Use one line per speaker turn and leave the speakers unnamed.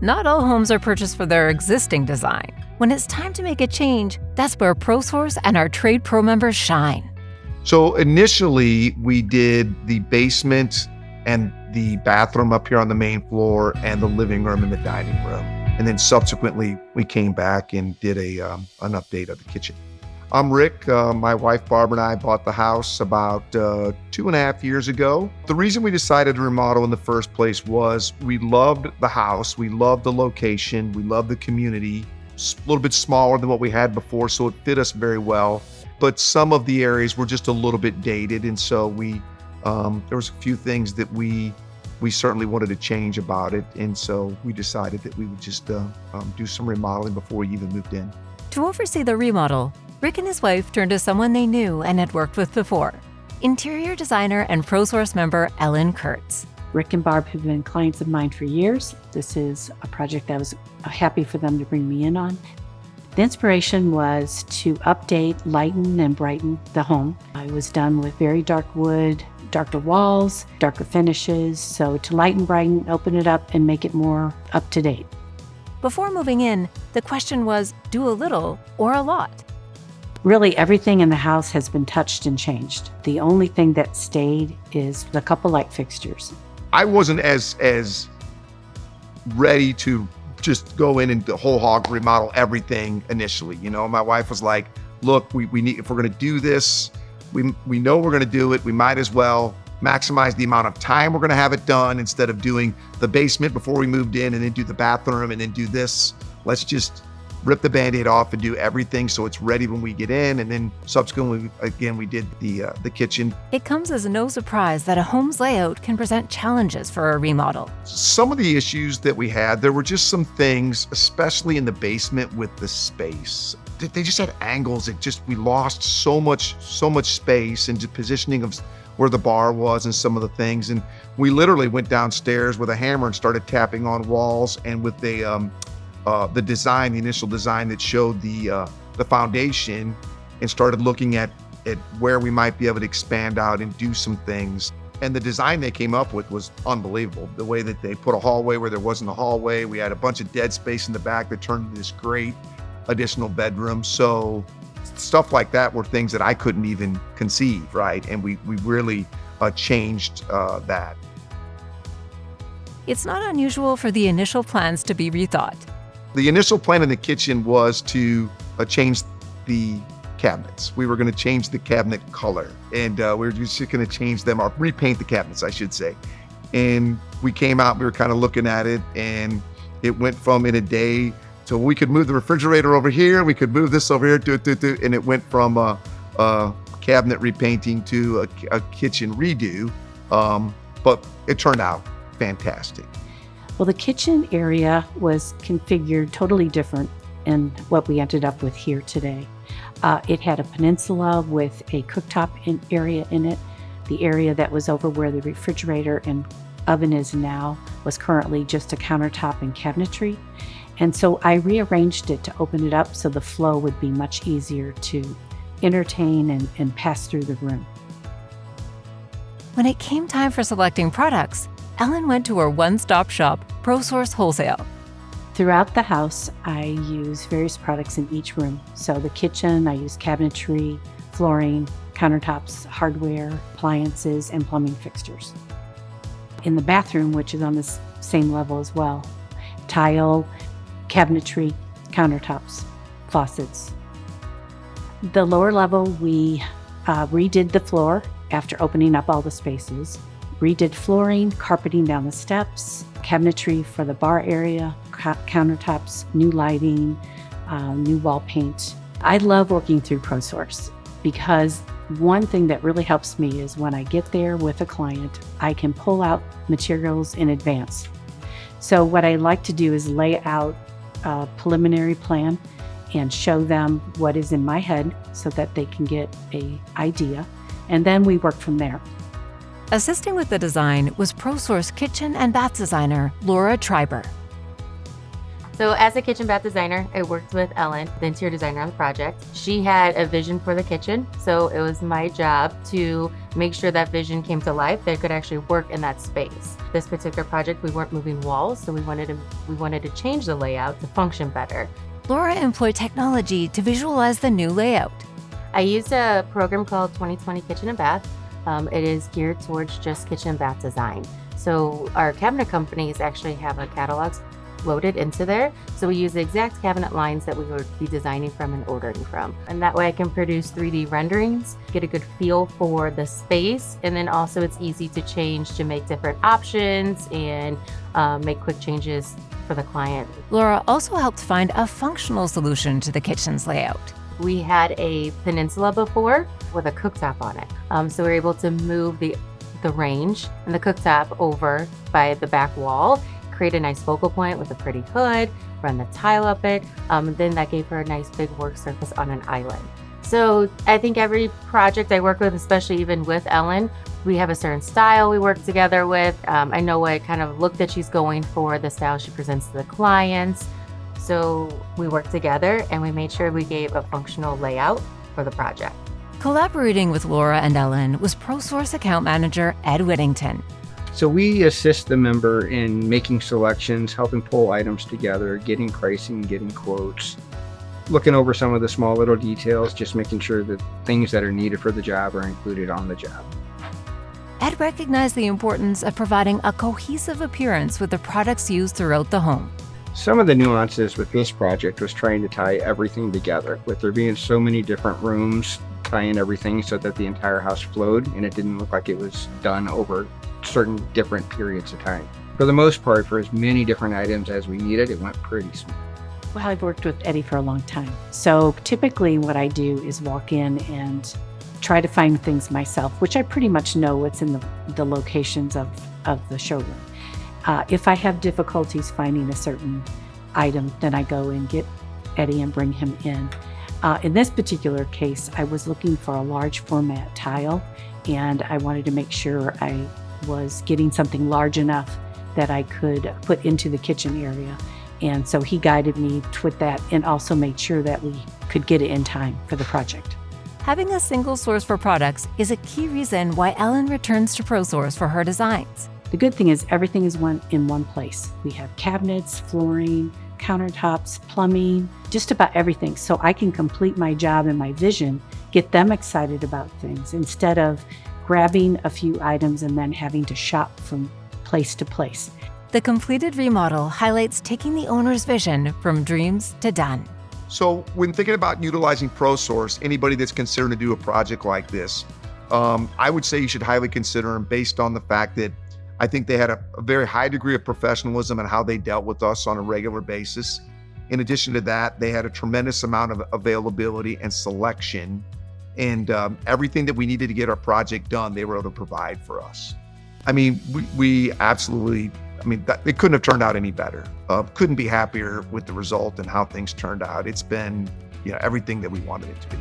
Not all homes are purchased for their existing design. When it's time to make a change, that's where ProSource and our Trade Pro members shine.
So initially, we did the basement and the bathroom up here on the main floor and the living room and the dining room. And then subsequently, we came back and did an update of the kitchen. I'm Rick. My wife, Barbara, and I bought the house about 2.5 years ago. The reason we decided to remodel in the first place was we loved the house. We loved the location. We loved the community. It's a little bit smaller than what we had before, so it fit us very well. But some of the areas were just a little bit dated. And so there was a few things that we certainly wanted to change about it. And so we decided that we would just do some remodeling before we even moved in.
To oversee the remodel, Rick and his wife turned to someone they knew and had worked with before, interior designer and ProSource member Ellen Kurtz.
Rick and Barb have been clients of mine for years. This is a project I was happy for them to bring me in on. The inspiration was to update, lighten, and brighten the home. It was done with very dark wood, darker walls, darker finishes, so to lighten, brighten, open it up, and make it more up to date.
Before moving in, the question was, do a little or a lot?
Really, everything in the house has been touched and changed. The only thing that stayed is the couple light fixtures.
I wasn't as ready to just go in and the whole hog remodel everything initially. You know, my wife was like, look, we need, if we're gonna do this, we know we're gonna do it, we might as well maximize the amount of time we're gonna have it done instead of doing the basement before we moved in and then do the bathroom and then do this. Let's just rip the Band-Aid off and do everything so it's ready when we get in. And then subsequently, again, we did the kitchen.
It comes as no surprise that a home's layout can present challenges for a remodel.
Some of the issues that we had, there were just some things, especially in the basement with the space. They just had angles. We lost so much space and positioning of where the bar was and some of the things. And we literally went downstairs with a hammer and started tapping on walls, and with the initial design that showed the foundation, and started looking at where we might be able to expand out and do some things. And the design they came up with was unbelievable. The way that they put a hallway where there wasn't a hallway. We had a bunch of dead space in the back that turned into this great additional bedroom. So stuff like that were things that I couldn't even conceive, right? And we really changed that.
It's not unusual for the initial plans to be rethought.
The initial plan in the kitchen was to change the cabinets. We were going to change the cabinet color, and we were just going to change them, or repaint the cabinets, I should say. And we came out, we were kind of looking at it, and it went from in a day to we could move the refrigerator over here, we could move this over here, and it went from a cabinet repainting to a kitchen redo. But it turned out fantastic.
Well, the kitchen area was configured totally different in what we ended up with here today. It had a peninsula with a cooktop area in it. The area that was over where the refrigerator and oven is now was currently just a countertop and cabinetry. And so I rearranged it to open it up so the flow would be much easier to entertain and pass through the room.
When it came time for selecting products, Ellen went to her one-stop shop, ProSource Wholesale.
Throughout the house, I use various products in each room. So the kitchen, I use cabinetry, flooring, countertops, hardware, appliances, and plumbing fixtures. In the bathroom, which is on the same level as well, tile, cabinetry, countertops, faucets. The lower level, we redid the floor after opening up all the spaces. Redid flooring, carpeting down the steps, cabinetry for the bar area, countertops, new lighting, new wall paint. I love working through ProSource because one thing that really helps me is when I get there with a client, I can pull out materials in advance. So what I like to do is lay out a preliminary plan and show them what is in my head so that they can get an idea, and then we work from there.
Assisting with the design was ProSource kitchen and bath designer Laura Triber.
So as a kitchen bath designer, I worked with Ellen, the interior designer on the project. She had a vision for the kitchen, so it was my job to make sure that vision came to life, that could actually work in that space. This particular project, we weren't moving walls, so we wanted to change the layout to function better.
Laura employed technology to visualize the new layout.
I used a program called 2020 Kitchen and Bath. It is geared towards just kitchen and bath design. So our cabinet companies actually have a catalog loaded into there. So we use the exact cabinet lines that we would be designing from and ordering from. And that way I can produce 3D renderings, get a good feel for the space, and then also it's easy to change to make different options and make quick changes for the client.
Laura also helped find a functional solution to the kitchen's layout.
We had a peninsula before with a cooktop on it. So we were able to move the range and the cooktop over by the back wall, create a nice focal point with a pretty hood, run the tile up it. Then that gave her a nice big work surface on an island. So I think every project I work with, especially even with Ellen, we have a certain style we work together with. I know what kind of look that she's going for, the style she presents to the clients. So we worked together and we made sure we gave a functional layout for the project.
Collaborating with Laura and Ellen was ProSource account manager Ed Whittington.
So we assist the member in making selections, helping pull items together, getting pricing, getting quotes, looking over some of the small little details, just making sure that things that are needed for the job are included on the job.
Ed recognized the importance of providing a cohesive appearance with the products used throughout the home.
Some of the nuances with this project was trying to tie everything together, with there being so many different rooms, tying everything so that the entire house flowed and it didn't look like it was done over certain different periods of time. For the most part, for as many different items as we needed, it went pretty smooth.
Well, I've worked with Eddie for a long time. So typically what I do is walk in and try to find things myself, which I pretty much know what's in the locations of the showroom. If I have difficulties finding a certain item, then I go and get Eddie and bring him in. In this particular case, I was looking for a large format tile, and I wanted to make sure I was getting something large enough that I could put into the kitchen area. And so he guided me with that and also made sure that we could get it in time for the project.
Having a single source for products is a key reason why Ellen returns to ProSource for her designs.
The good thing is everything is in one place. We have cabinets, flooring, countertops, plumbing, just about everything. So I can complete my job and my vision, get them excited about things instead of grabbing a few items and then having to shop from place to place.
The completed remodel highlights taking the owner's vision from dreams to done.
So when thinking about utilizing ProSource, anybody that's considering to do a project like this, I would say you should highly consider them based on the fact that I think they had a very high degree of professionalism in how they dealt with us on a regular basis. In addition to that, they had a tremendous amount of availability and selection, and everything that we needed to get our project done, they were able to provide for us. I mean, we absolutely, it couldn't have turned out any better. Couldn't be happier with the result and how things turned out. It's been, everything that we wanted it to be.